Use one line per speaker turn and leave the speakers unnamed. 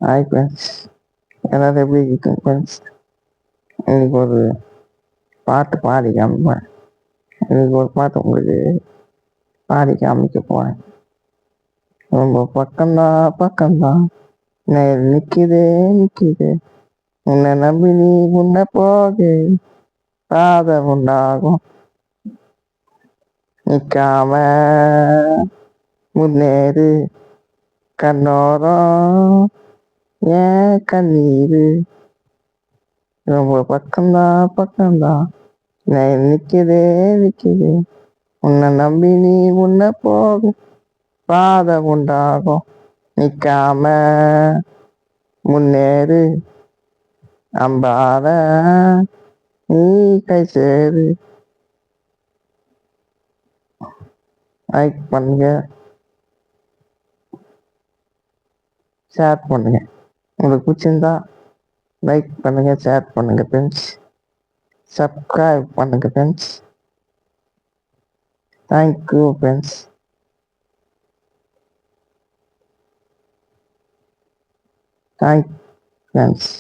Hi friends, எல்லாரும் எப்படி இருக்கீங்க ஃப்ரெண்ட்ஸ்? இன்னைக்கு ஒரு பாட்டு பாடி காமிப்பேன். இன்னைக்கு ஒரு பாட்டு உங்களுக்கு பாடி காமிக்க போறேன். ரொம்ப பக்கம்தான் நிக்குதே நிக்குதே, உன்னை நம்பி நீ முன்ன போகு, பாதை உண்டாகும், நிக்காம முன்னேறு, கண்ணோரம் ஏன் கண்ணீரு, ரொம்ப பக்கம்தான் நிக்குதே நிக்குதே, உன்னை நம்பி நீ முன்ன போகு, பாதை உண்டாகும், நிக்காம முன்னேறு, அம்பால நீ கை சேரு. லைக் பண்ணுங்க, ஷேர் பண்ணுங்க. உங்களுக்கு பிடிச்சிருந்தா லைக் பண்ணுங்க, ஷேர் பண்ணுங்க ஃப்ரெண்ட்ஸ். சப்ஸ்கிரைப் பண்ணுங்க friends. Thank you friends. Thanks friends.